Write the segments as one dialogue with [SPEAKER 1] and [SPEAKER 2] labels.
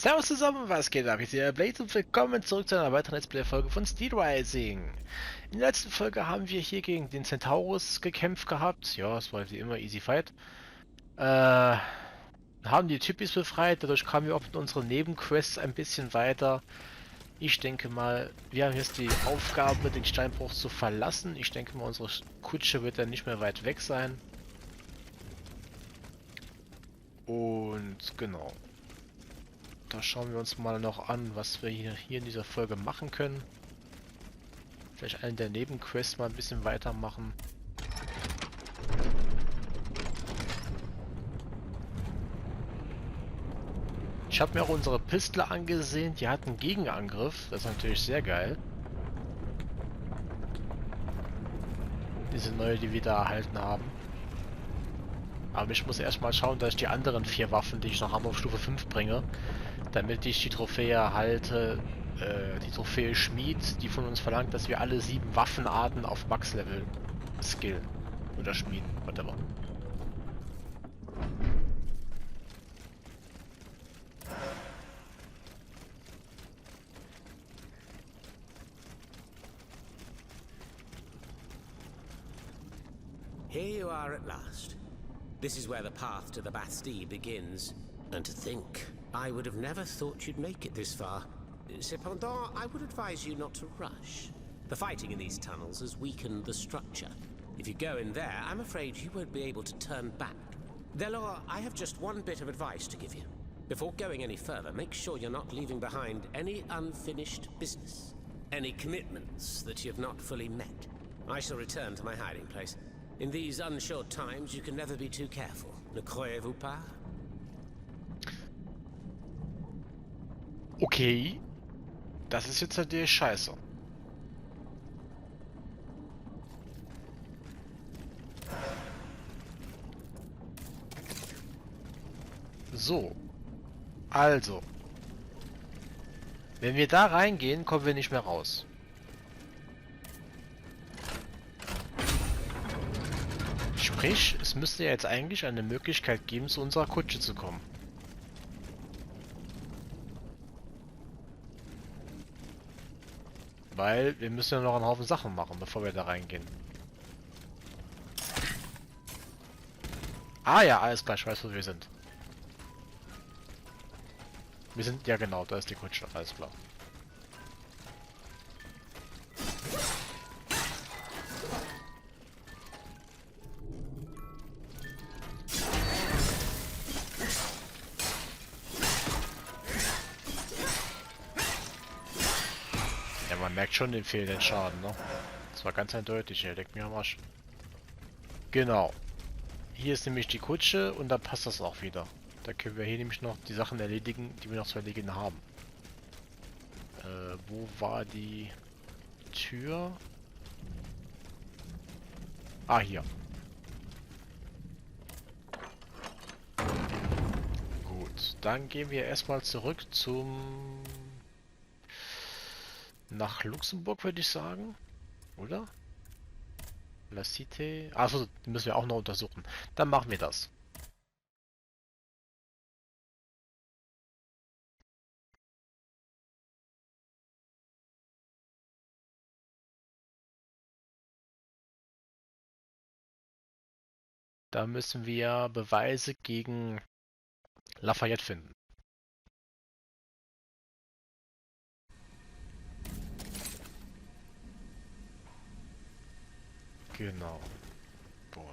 [SPEAKER 1] Servus zusammen, was geht ab? Hier ist der Blaze und willkommen zurück zu einer weiteren Let's Play-Folge von Steelrising. In der letzten Folge haben wir hier gegen den Centaurus gekämpft gehabt. Ja, es war wie immer easy fight. Haben die Typis befreit, dadurch kamen wir auch mit unseren Nebenquests ein bisschen weiter. Ich denke mal, wir haben jetzt die Aufgabe, den Steinbruch zu verlassen. Ich denke mal, unsere Kutsche wird dann nicht mehr weit weg sein. Und genau. Da schauen wir uns mal noch an, was wir hier in dieser Folge machen können. Vielleicht einen der Nebenquests mal ein bisschen weitermachen. Ich habe mir auch unsere Pistole angesehen. Die hat einen Gegenangriff. Das ist natürlich sehr geil. Diese neue, die wir da erhalten haben. Aber ich muss erstmal schauen, dass ich die anderen 4 Waffen, die ich noch habe, auf Stufe 5 bringe. Damit ich die Trophäe erhalte, die Trophäe Schmied, die von uns verlangt, dass wir alle 7 Waffenarten auf Max-Level skillen. Oder schmieden, whatever.
[SPEAKER 2] Here you are at last. This is where the path to the Bastille begins. And to think, I would have never thought you'd make it this far. Cependant, I would advise you not to rush. The fighting in these tunnels has weakened the structure. If you go in there, I'm afraid you won't be able to turn back. Delor, I have just one bit of advice to give you. Before going any further, make sure you're not leaving behind any unfinished business. Any commitments that you've not fully met. I shall return to my hiding place. In these unsure times, you can never be too careful. Ne croyez-vous pas?
[SPEAKER 1] Okay. Das ist jetzt natürlich scheiße. So. Also. Wenn wir da reingehen, kommen wir nicht mehr raus. Sprich, es müsste ja jetzt eigentlich eine Möglichkeit geben, zu unserer Kutsche zu kommen. Weil wir müssen ja noch einen Haufen Sachen machen, bevor wir da reingehen. Ah ja, alles klar, ich weiß, wo wir sind. Wir sind, ja genau, da ist die Kutsche, alles klar. Ja, man merkt schon den fehlenden Schaden, ne? Das war ganz eindeutig, er leckt mir am Arsch. Genau. Hier ist nämlich die Kutsche und dann passt das auch wieder. Da können wir hier nämlich noch die Sachen erledigen, die wir noch zu erledigen haben. Wo war die Tür? Ah, hier. Gut, dann gehen wir erstmal zurück zum... nach Luxemburg, würde ich sagen. Oder? La Cité. Achso, die müssen wir auch noch untersuchen. Dann machen wir das. Da müssen wir Beweise gegen Lafayette finden. Genau. Boy.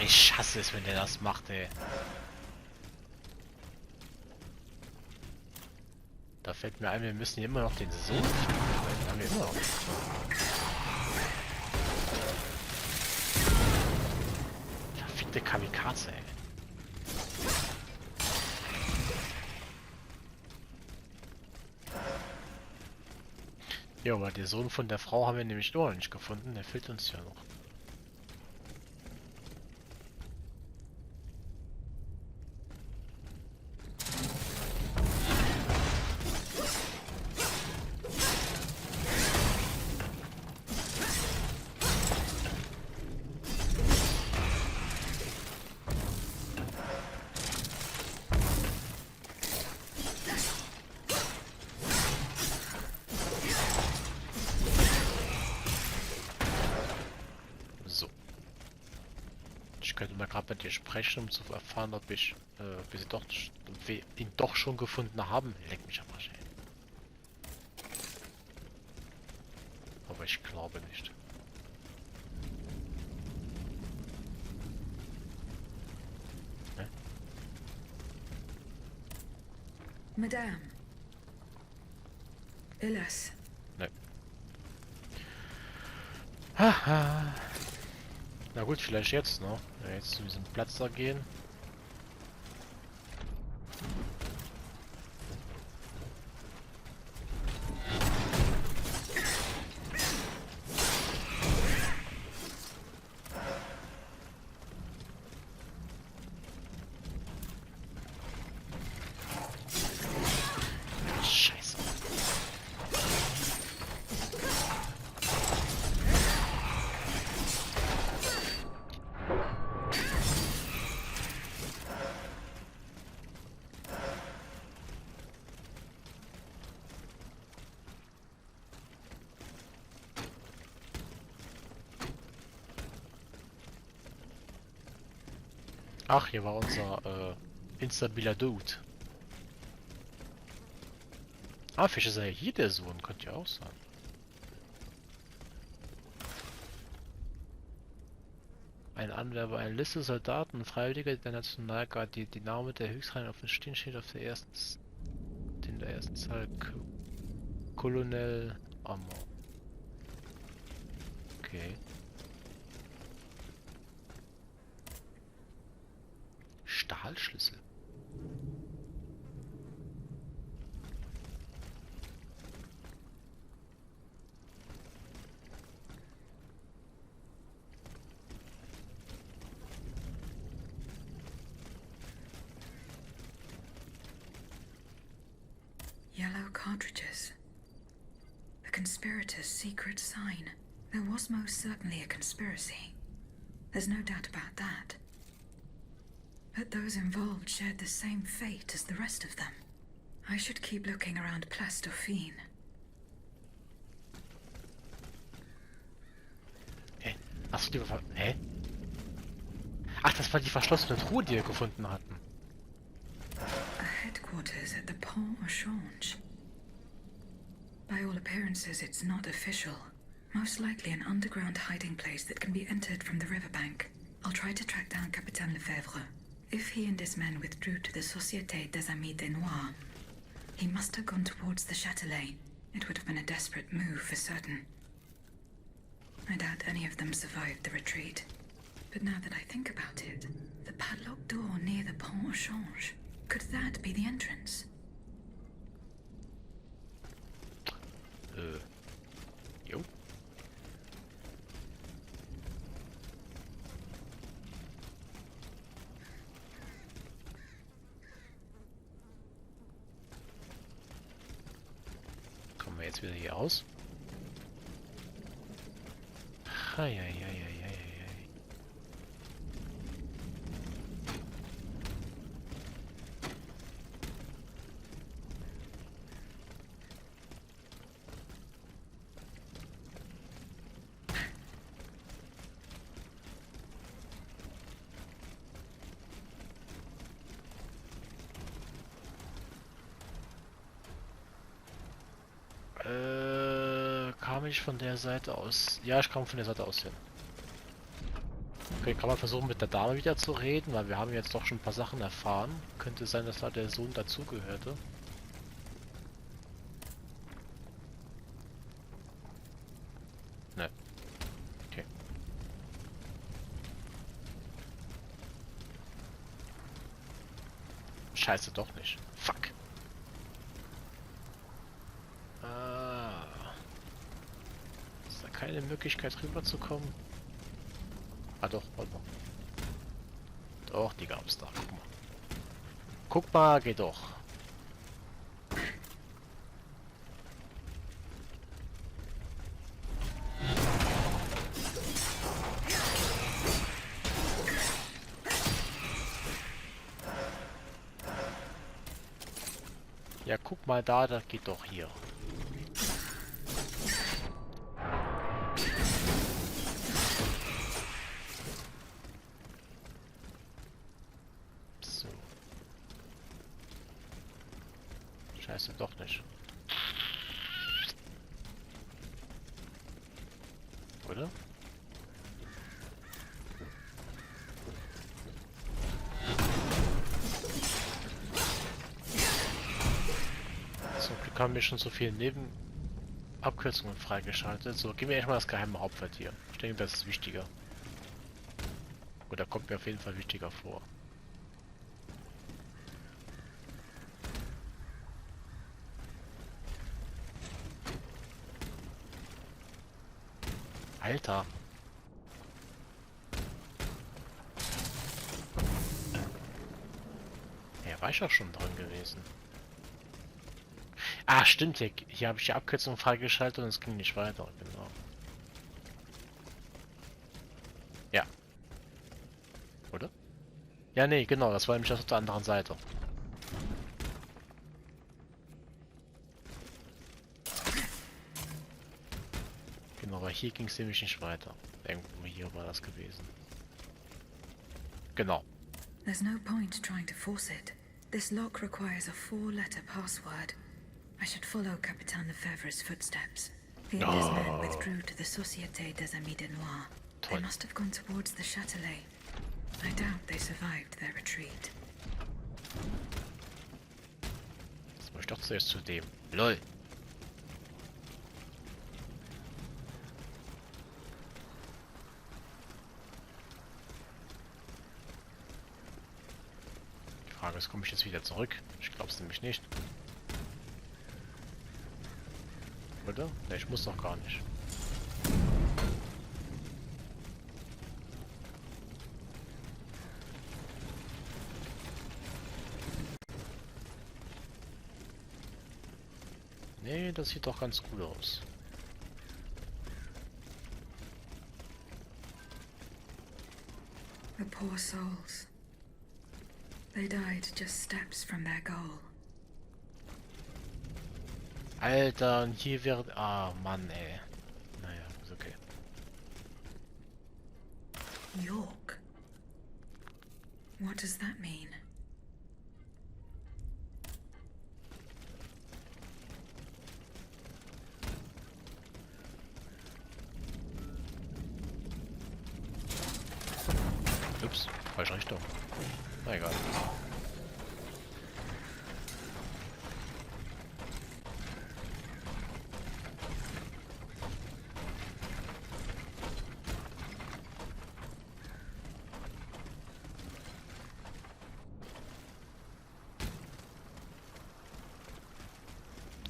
[SPEAKER 1] Ich hasse es, wenn der das macht, ey. Da fällt mir ein, wir müssen hier immer noch den Sohn finden. Haben wir immer noch nicht. Verfickte Kamikaze, ey. Ja, aber der Sohn von der Frau haben wir nämlich noch nicht gefunden. Der fehlt uns ja noch. So. Ich könnte mal gerade mit dir sprechen, um zu erfahren, ob wir sie doch, ob wir ihn doch schon gefunden haben. Leck mich am Arsch, ey. Aber ich glaube nicht. Ne?
[SPEAKER 3] Madame. Hélas.
[SPEAKER 1] Ne. Haha. Na gut, vielleicht jetzt, ne? Ja, jetzt zu diesem Platz da gehen. Scheiße. Ach, hier war unser instabiler Dude. Ah, vielleicht ist er ja hier der Sohn, könnte ja auch sein. Ein Anwerber, eine Liste Soldaten, Freiwillige der Nationalgarde, die Name der Höchstrang auf den Stirn steht auf der ersten, in der ersten Zahl Colonel Ammo. Okay. Stahlschlüssel.
[SPEAKER 3] Yellow cartridges. The conspirator's secret sign. There was most certainly a conspiracy. There's no doubt about that. But those involved shared the same fate as the rest of them. I should keep looking around Place Dauphine.
[SPEAKER 1] Hä? Achso, die war... Hä? Ach, das war die verschlossene Truhe, die wir gefunden hatten.
[SPEAKER 3] A headquarters at the Pont au Change. By all appearances, it's not official. Most likely an underground hiding place that can be entered from the riverbank. I'll try to track down Capitaine Lefebvre. If he and his men withdrew to the Société des Amis des Noirs, he must have gone towards the Châtelet. It would have been a desperate move for certain. I doubt any of them survived the retreat. But now that I think about it, the padlocked door near the Pont au Change, could that be the entrance?
[SPEAKER 1] Jo. Kommen wir jetzt wieder hier aus? Eieieiei. Kam ich von der Seite aus? Ja, ich kam von der Seite aus hin. Okay, kann man versuchen mit der Dame wieder zu reden, weil wir haben jetzt doch schon ein paar Sachen erfahren. Könnte sein, dass da der Sohn dazugehörte. Ne. Okay. Scheiße, doch nicht. Fuck. Ah. Ist da keine Möglichkeit rüberzukommen? Ah doch, warte mal. Doch, die gab's da. Guck mal. Guck mal, geht doch. Ja, guck mal da, das geht doch hier. So. Scheiße, doch nicht. Oder? Zum Glück haben wir schon so viele Nebenabkürzungen freigeschaltet. So, gehen wir erstmal das geheime Hauptquartier. Ich denke, das ist wichtiger. Oder kommt mir auf jeden Fall wichtiger vor. Alter. Ja, war ich auch schon dran gewesen. Ah, stimmt, hier habe ich die Abkürzung freigeschaltet und es ging nicht weiter, genau. Ja. Oder? Ja, nee, genau, das war nämlich das auf der anderen Seite. Genau, aber hier ging es nämlich nicht weiter. Irgendwo hier war das gewesen. Genau.
[SPEAKER 3] There's no point trying to force it. This lock requires a 4-letter password. I should follow Capitaine Lefebvre's footsteps. The Ender's men withdrew to the Société des Amis de Noir. They must have gone towards the Châtelet. I doubt they survived their retreat.
[SPEAKER 1] Jetzt muss ich doch zuerst zu dem. LOL. Die Frage ist, komme ich jetzt wieder zurück? Ich glaube es nämlich nicht. Oder? Ne, ich muss doch gar nicht. Nee, das sieht doch ganz gut aus.
[SPEAKER 3] The poor souls. They died just steps from their goal.
[SPEAKER 1] Alter, und hier wäre... Ah, Mann, ey. Naja, ist okay.
[SPEAKER 3] York? What does that mean?
[SPEAKER 1] Ups, falsche Richtung. Na egal.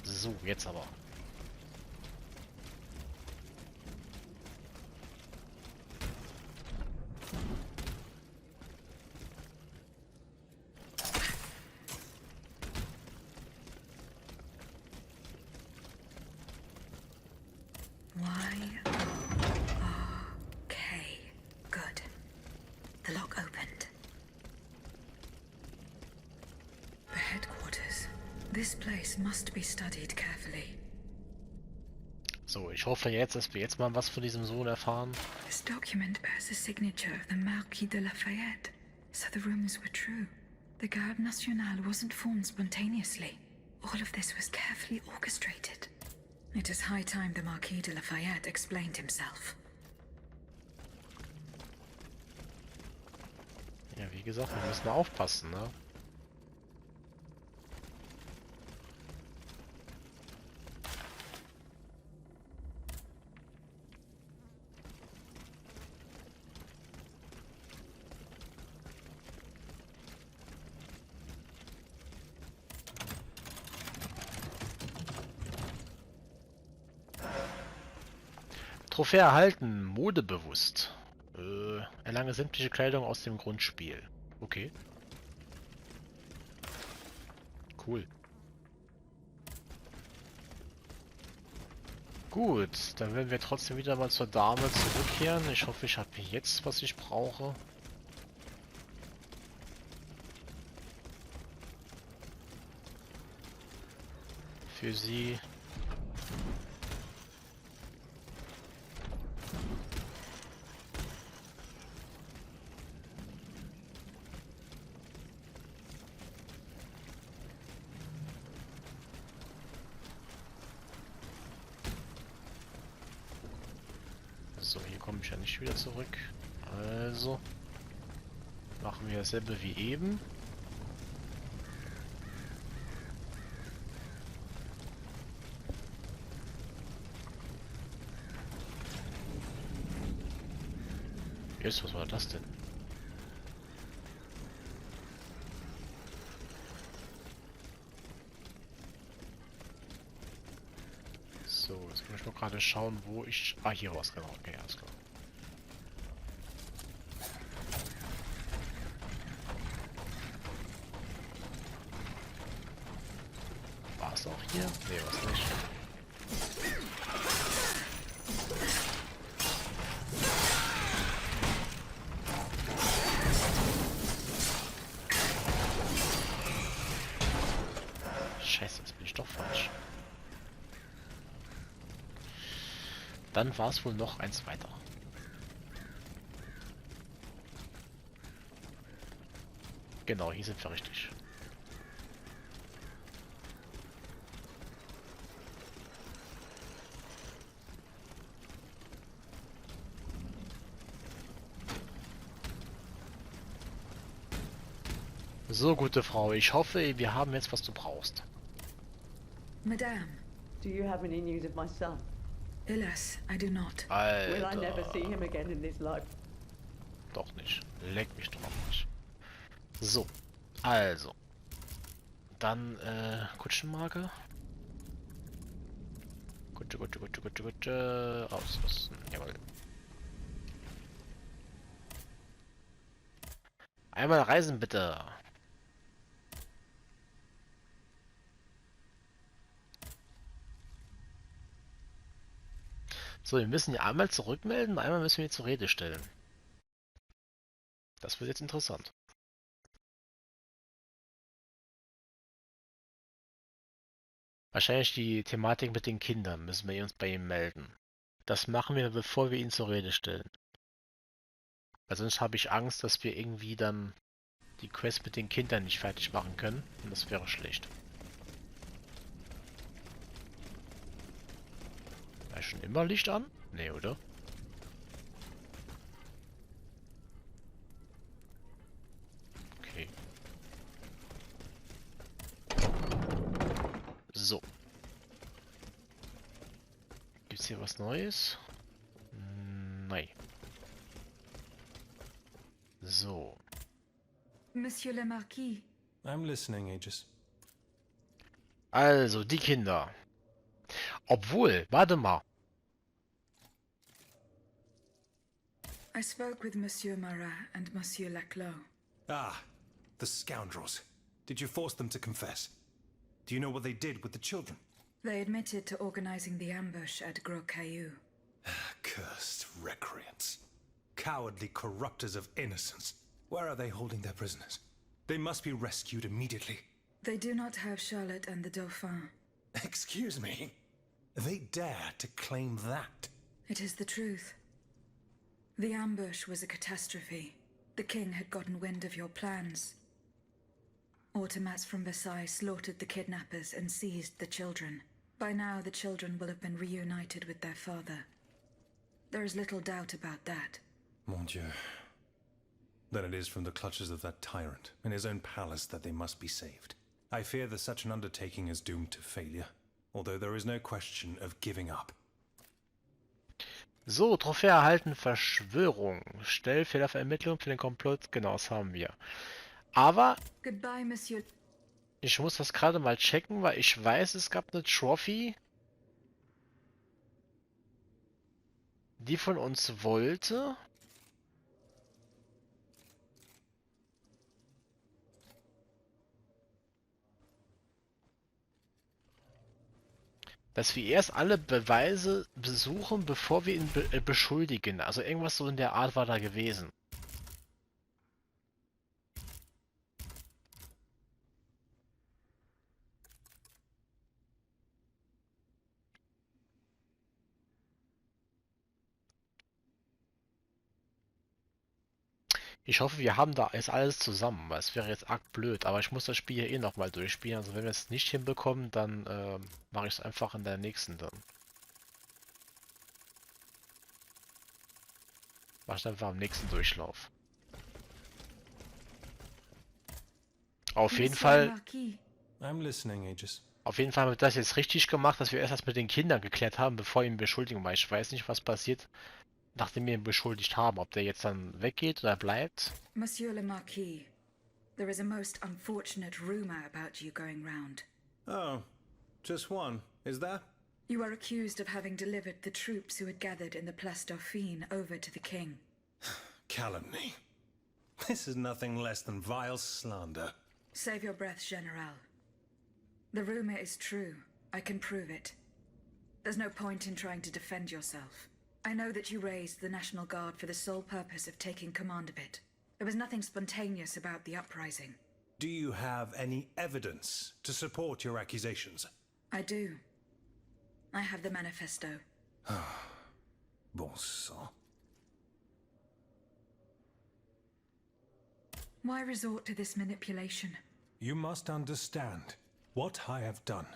[SPEAKER 1] So, jetzt aber.
[SPEAKER 3] Y-O-R-K. Good. The lock opened. The headquarters. This place must be studied carefully.
[SPEAKER 1] So, ich hoffe jetzt, dass wir jetzt mal was von diesem Sohn erfahren.
[SPEAKER 3] This document bears the signature of the Marquis de Lafayette. So the rumors were true. The Garde Nationale wasn't formed spontaneously. All of this was carefully orchestrated. It is high time the Marquis de Lafayette explained himself.
[SPEAKER 1] gesagt, wir müssen aufpassen, ne? Trophäe erhalten, modebewusst. Erlange sämtliche Kleidung aus dem Grundspiel. Okay. Cool. Gut, dann werden wir trotzdem wieder mal zur Dame zurückkehren. Ich hoffe, ich habe jetzt, was ich brauche. Für sie. So, hier komme ich ja nicht wieder zurück. Also machen wir dasselbe wie eben. Jetzt, was war das denn? So, jetzt muss ich noch gerade schauen, wo ich... Ah, hier was genau. Okay, alles klar. War es auch hier? Nee, was nicht. Scheiße, jetzt bin ich doch falsch. Dann war es wohl noch eins weiter. Genau, hier sind wir richtig. So, gute Frau, ich hoffe, wir haben jetzt, was du brauchst.
[SPEAKER 3] Madame,
[SPEAKER 4] Do you have any news of my son?
[SPEAKER 3] alas, I do not.
[SPEAKER 4] Will I never see him
[SPEAKER 1] Alter.
[SPEAKER 4] again in this life?
[SPEAKER 1] Doch nicht. Leck mich doch nicht. So, also. Dann, Kutschenmarke. Kutsche. Ausrüsten. Jawohl. Einmal reisen, bitte. So, wir müssen ja einmal zurückmelden, einmal müssen wir zur Rede stellen. Das wird jetzt interessant. Wahrscheinlich die Thematik mit den Kindern müssen wir uns bei ihm melden. Das machen wir, bevor wir ihn zur Rede stellen. Weil sonst habe ich Angst, dass wir irgendwie dann die Quest mit den Kindern nicht fertig machen können. Und das wäre schlecht. War schon immer Licht an? Nee, oder? Okay. So. Gibt's hier was Neues? Nein. So.
[SPEAKER 3] Monsieur le Marquis,
[SPEAKER 5] I'm listening, Aegis.
[SPEAKER 1] Also, die Kinder. Obwohl, warte mal.
[SPEAKER 3] I spoke with Monsieur Marat and Monsieur Laclos.
[SPEAKER 5] Ah, the scoundrels. Did you force them to confess? Do you know what they did with the children?
[SPEAKER 3] They admitted to organizing the ambush at Gros Caillou.
[SPEAKER 5] Cursed recreants. Cowardly corrupters of innocence. Where are they holding their prisoners? They must be rescued immediately.
[SPEAKER 3] They do not have Charlotte and the Dauphin.
[SPEAKER 5] Excuse me? They dare to claim that?
[SPEAKER 3] It is the truth. The ambush was a catastrophe. The king had gotten wind of your plans. Automats from Versailles slaughtered the kidnappers and seized the children. By now, the children will have been reunited with their father. There is little doubt about that.
[SPEAKER 5] Mon Dieu. than it is from the clutches of that tyrant in his own palace that they must be saved. I fear that such an undertaking is doomed to failure, although there is no question of giving up.
[SPEAKER 1] So, Trophäe erhalten, Verschwörung. Stell Fehler für Ermittlung für den Komplott. Genau, das haben wir. Aber
[SPEAKER 3] Goodbye, Monsieur.
[SPEAKER 1] ich muss das gerade mal checken, weil ich weiß, es gab eine Trophy, die von uns wollte. Dass wir erst alle Beweise besuchen, bevor wir ihn beschuldigen. Also irgendwas so in der Art war da gewesen. Ich hoffe, wir haben da jetzt alles zusammen, weil es wäre jetzt arg blöd, aber ich muss das Spiel ja eh nochmal durchspielen. Also wenn wir es nicht hinbekommen, dann mache ich es einfach in der nächsten dann. Mache ich einfach am nächsten Durchlauf. Auf jeden Fall.
[SPEAKER 5] I'm listening, Aegis.
[SPEAKER 1] Auf jeden Fall haben wir das jetzt richtig gemacht, dass wir erst das mit den Kindern geklärt haben, bevor wir ihn beschuldigen, weil ich weiß nicht, was passiert, nachdem wir ihn beschuldigt haben, ob der jetzt dann weggeht oder bleibt.
[SPEAKER 3] Monsieur le Marquis, there is a most unfortunate rumor about you going round.
[SPEAKER 5] Oh, just one, is that?
[SPEAKER 3] You are accused of having delivered the troops who had gathered in the Place Dauphine over to the king.
[SPEAKER 5] Calumny. This is nothing less than vile slander.
[SPEAKER 3] Save your breath, General. The rumor is true. I can prove it. There's no point in trying to defend yourself. I know that you raised the National Guard for the sole purpose of taking command of it. There was nothing spontaneous about the uprising.
[SPEAKER 5] Do you have any evidence to support your accusations?
[SPEAKER 3] I do. I have the manifesto.
[SPEAKER 5] Bon sang.
[SPEAKER 3] Why resort to this manipulation?
[SPEAKER 5] You must understand. What I have done,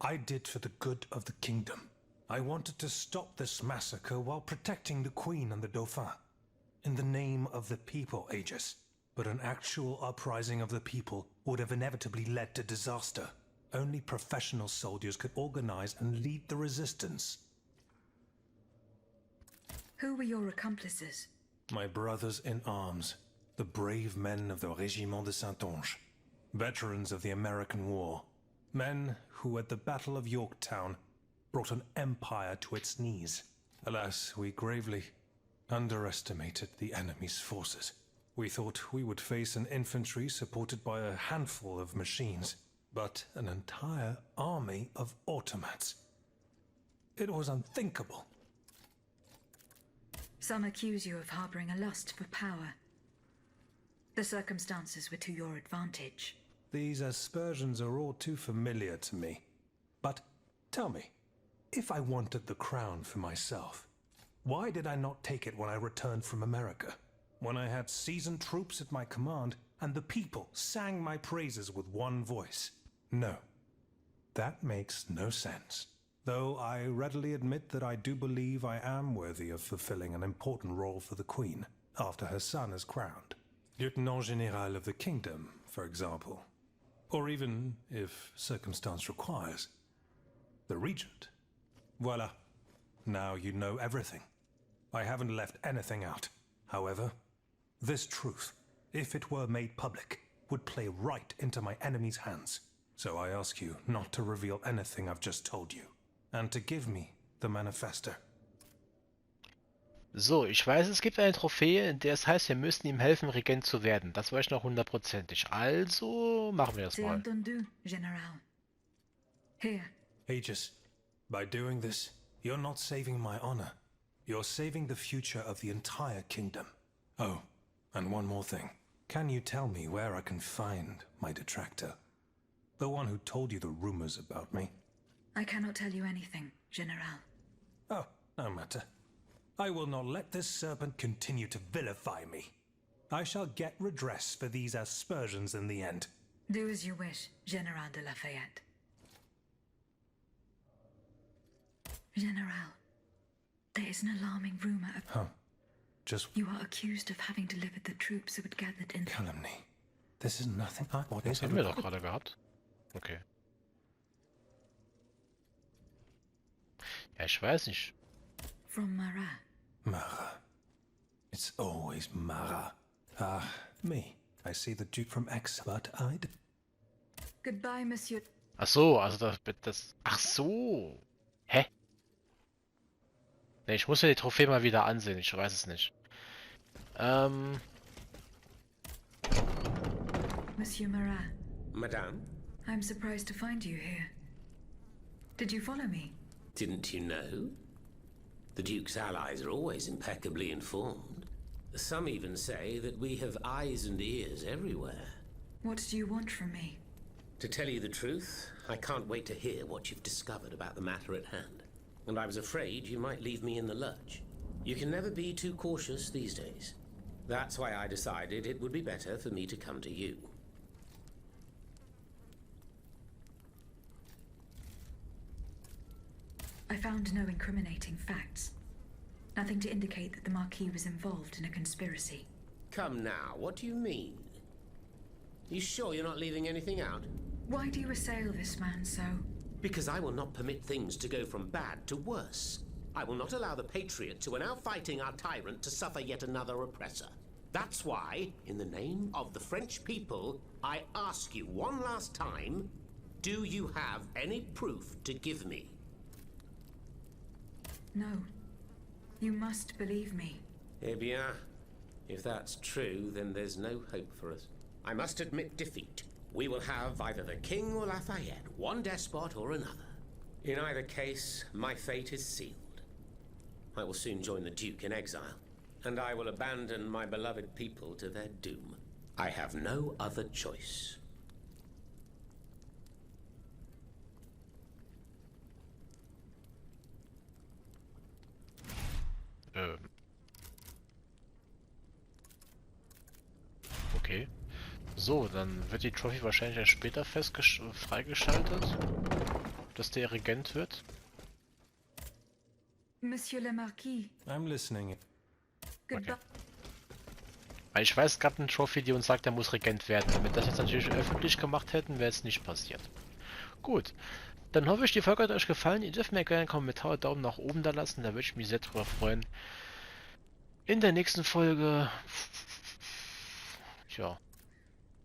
[SPEAKER 5] I did for the good of the kingdom. I wanted to stop this massacre while protecting the Queen and the Dauphin. In the name of the people, Aegis. But an actual uprising of the people would have inevitably led to disaster. Only professional soldiers could organize and lead the resistance.
[SPEAKER 3] Who were your accomplices?
[SPEAKER 5] My brothers in arms, the brave men of the Régiment de Saintonge, veterans of the American War, men who at the Battle of Yorktown brought an empire to its knees. Alas, we gravely underestimated the enemy's forces. We thought we would face an infantry supported by a handful of machines, but an entire army of automats. It was unthinkable.
[SPEAKER 3] Some accuse you of harboring a lust for power. The circumstances were to your advantage.
[SPEAKER 5] These aspersions are all too familiar to me. But tell me, if I wanted the crown for myself, why did I not take it when I returned from America? When I had seasoned troops at my command and the people sang my praises with one voice? No, that makes no sense. Though I readily admit that I do believe I am worthy of fulfilling an important role for the Queen after her son is crowned. Lieutenant General of the Kingdom, for example. Or even, if circumstance requires, the Regent. Voila. Now you know everything. I haven't left anything out. However, this truth, if it were made public, would play right into my enemy's hands. So I ask you not to reveal anything I've just told you, and to give me the manifesto.
[SPEAKER 1] So, ich weiß, es gibt eine Trophäe, in der es heißt, wir müssen ihm helfen, Regent zu werden. Das weiß ich noch hundertprozentig. Also machen wir das
[SPEAKER 3] C'est
[SPEAKER 1] mal.
[SPEAKER 3] entendu, General. Here.
[SPEAKER 5] Aegis, by doing this, you're not saving my honor. You're saving the future of the entire kingdom. Oh, and one more thing. Can you tell me where I can find my detractor? The one who told you the rumors about me?
[SPEAKER 3] I cannot tell you anything, General.
[SPEAKER 5] Oh, no matter. I will not let this serpent continue to vilify me. I shall get redress for these aspersions in the end.
[SPEAKER 3] Do as you wish, General de Lafayette. General, there is an alarming rumor of...
[SPEAKER 5] Huh. just
[SPEAKER 3] You are accused of having delivered the troops who had gathered in...
[SPEAKER 5] calumny. This is nothing I what
[SPEAKER 1] Das
[SPEAKER 5] is
[SPEAKER 1] haben wir doch gerade gehabt. Okay. Ja, ich weiß nicht.
[SPEAKER 3] From Marat.
[SPEAKER 5] Mara. It's always Mara. Ah, me. I see the Duke from X, but
[SPEAKER 3] Goodbye, Monsieur.
[SPEAKER 1] Ach so, also das... Ach so! Hä? Ne, ich muss mir die Trophäe mal wieder ansehen, ich weiß es nicht.
[SPEAKER 3] Monsieur Marat.
[SPEAKER 2] Madame,
[SPEAKER 3] I'm surprised to find you here. Did you follow me?
[SPEAKER 2] didn't you know? The Duke's allies are always impeccably informed. Some even say that we have eyes and ears everywhere.
[SPEAKER 3] What do you want from me?
[SPEAKER 2] To tell you the truth, I can't wait to hear what you've discovered about the matter at hand. And I was afraid you might leave me in the lurch. You can never be too cautious these days. That's why I decided it would be better for me to come to you.
[SPEAKER 3] I found no incriminating facts. Nothing to indicate that the Marquis was involved in a conspiracy.
[SPEAKER 2] Come now, what do you mean? You sure you're not leaving anything out?
[SPEAKER 3] Why do you assail this man so?
[SPEAKER 2] Because I will not permit things to go from bad to worse. I will not allow the Patriots who are now fighting our tyrant to suffer yet another oppressor. That's why, in the name of the French people, I ask you one last time, do you have any proof to give me?
[SPEAKER 3] No. You must believe me.
[SPEAKER 2] Eh bien, if that's true, then there's no hope for us. I must admit defeat. We will have either the King or Lafayette, one despot or another. In either case, my fate is sealed. I will soon join the Duke in exile, and I will abandon my beloved people to their doom. I have no other choice.
[SPEAKER 1] Okay. So, dann wird die Trophy wahrscheinlich erst später freigeschaltet, dass der Regent wird.
[SPEAKER 3] Monsieur le Marquis.
[SPEAKER 5] I'm listening.
[SPEAKER 3] Goodbye.
[SPEAKER 1] Okay. Weil ich weiß, es gab eine Trophy, die uns sagt, er muss Regent werden. Wenn wir das jetzt natürlich öffentlich gemacht hätten, wäre es nicht passiert. Gut. Dann hoffe ich, die Folge hat euch gefallen. Ihr dürft mir gerne einen Kommentar oder Daumen nach oben da lassen. Da würde ich mich sehr drüber freuen. In der nächsten Folge... Tja.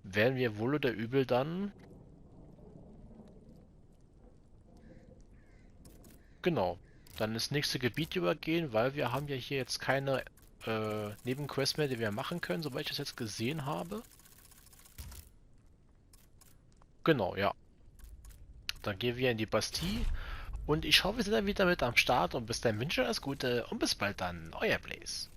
[SPEAKER 1] Werden wir wohl oder übel dann... Genau. Dann das nächste Gebiet übergehen, weil wir haben ja hier jetzt keine Nebenquests mehr, die wir machen können, soweit ich das jetzt gesehen habe. Genau, ja. Dann gehen wir in die Bastille und ich hoffe, wir sind dann wieder mit am Start und bis dann wünsche ich alles Gute und bis bald dann, euer Blaze.